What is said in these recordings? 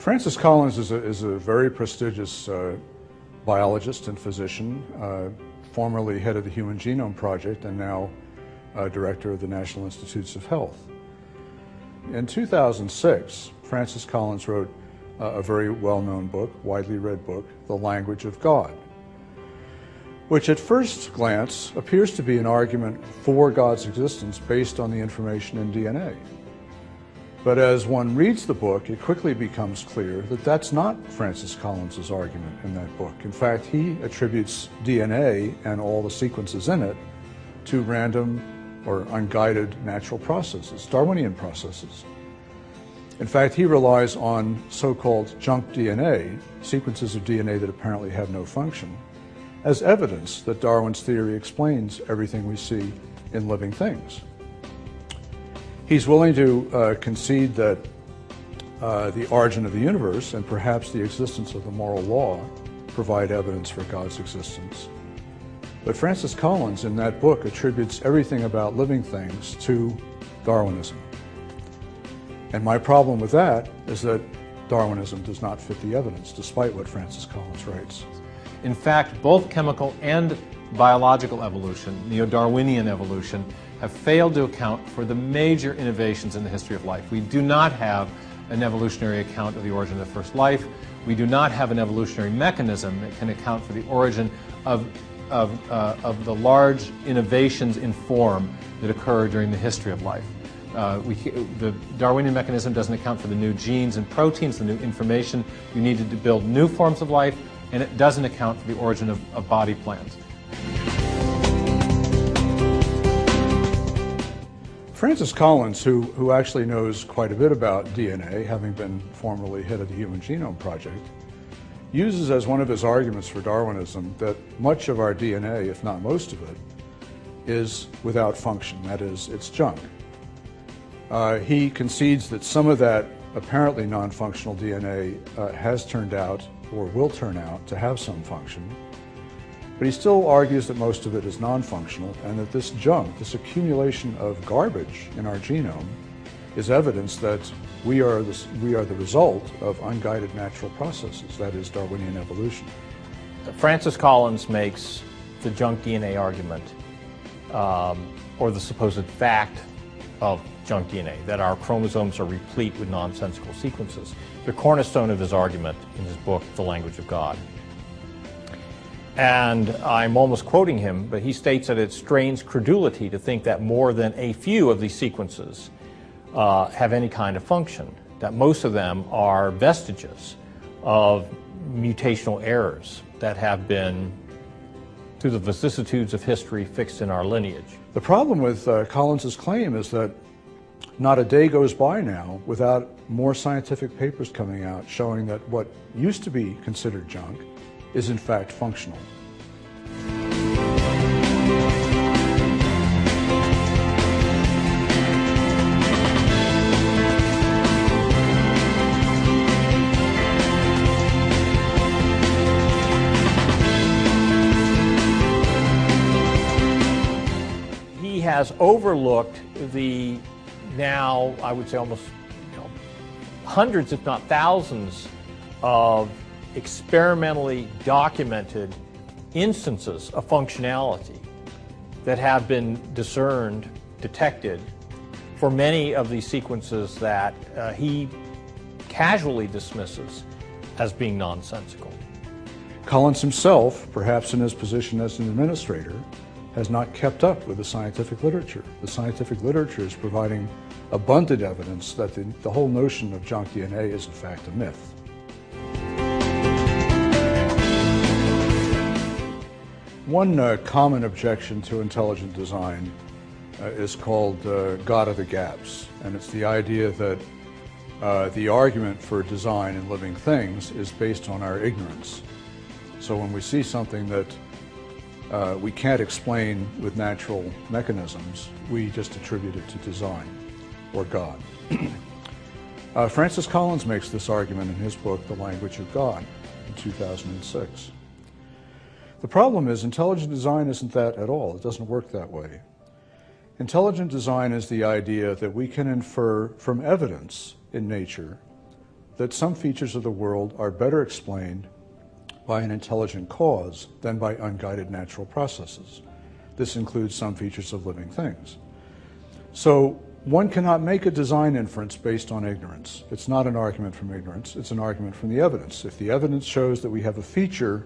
Francis Collins is a very prestigious biologist and physician, formerly head of the Human Genome Project and now director of the National Institutes of Health. In 2006, Francis Collins wrote a very well-known book, widely read book, The Language of God, which at first glance appears to be an argument for God's existence based on the information in DNA. But as one reads the book, it quickly becomes clear that that's not Francis Collins's argument in that book. In fact, he attributes DNA and all the sequences in it to random or unguided natural processes, Darwinian processes. In fact, he relies on so-called junk DNA, sequences of DNA that apparently have no function, as evidence that Darwin's theory explains everything we see in living things. He's willing to concede that the origin of the universe and perhaps the existence of the moral law provide evidence for God's existence. But Francis Collins in that book attributes everything about living things to Darwinism. And my problem with that is that Darwinism does not fit the evidence, despite what Francis Collins writes. In fact, both chemical and biological evolution, neo-Darwinian evolution, have failed to account for the major innovations in the history of life. We do not have an evolutionary account of the origin of the first life. We do not have an evolutionary mechanism that can account for the origin of the large innovations in form that occur during the history of life. The Darwinian mechanism doesn't account for the new genes and proteins, the new information you needed to build new forms of life, and it doesn't account for the origin of body plans. Francis Collins, who actually knows quite a bit about DNA, having been formerly head of the Human Genome Project, uses as one of his arguments for Darwinism that much of our DNA, if not most of it, is without function. That is, it's junk. He concedes that some of that apparently non-functional DNA has turned out or will turn out to have some function, but he still argues that most of it is non-functional and that this junk, this accumulation of garbage in our genome, is evidence that we are the result of unguided natural processes, that is Darwinian evolution. Francis Collins makes the junk DNA argument, or the supposed fact of junk DNA, that our chromosomes are replete with nonsensical sequences, the cornerstone of his argument in his book, The Language of God. And I'm almost quoting him, but he states that it strains credulity to think that more than a few of these sequences have any kind of function, that most of them are vestiges of mutational errors that have been, through the vicissitudes of history, fixed in our lineage. The problem with Collins's claim is that not a day goes by now without more scientific papers coming out showing that what used to be considered junk is in fact functional. He has overlooked the now, I would say almost hundreds, if not thousands, of experimentally documented instances of functionality that have been discerned, detected, for many of these sequences that he casually dismisses as being nonsensical. Collins himself, perhaps in his position as an administrator, has not kept up with the scientific literature. The scientific literature is providing abundant evidence that the whole notion of junk DNA is in fact a myth. One common objection to intelligent design is called God of the gaps, and it's the idea that the argument for design in living things is based on our ignorance. So when we see something that we can't explain with natural mechanisms, we just attribute it to design or God. Francis Collins makes this argument in his book, The Language of God, in 2006. The problem is intelligent design isn't that at all. It doesn't work that way. Intelligent design is the idea that we can infer from evidence in nature that some features of the world are better explained by an intelligent cause than by unguided natural processes. This includes some features of living things. So one cannot make a design inference based on ignorance. It's not an argument from ignorance, it's an argument from the evidence. If the evidence shows that we have a feature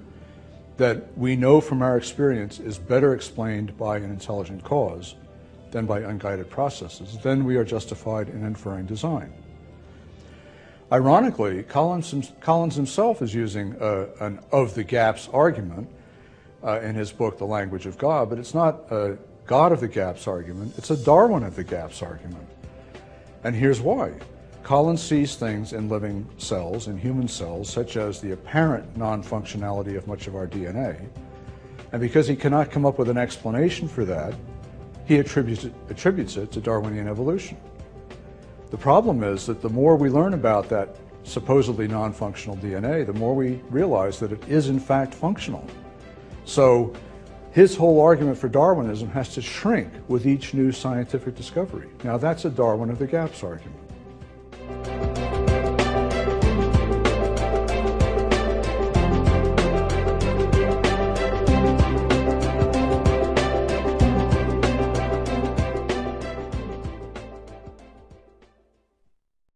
that we know from our experience is better explained by an intelligent cause than by unguided processes, then we are justified in inferring design. Ironically, Collins himself is using an of the gaps argument in his book, The Language of God, but it's not a God of the gaps argument, it's a Darwin of the gaps argument. And here's why. Collins sees things in living cells, in human cells, such as the apparent non-functionality of much of our DNA. And because he cannot come up with an explanation for that, he attributes it to Darwinian evolution. The problem is that the more we learn about that supposedly non-functional DNA, the more we realize that it is in fact functional. So his whole argument for Darwinism has to shrink with each new scientific discovery. Now that's a Darwin of the gaps argument.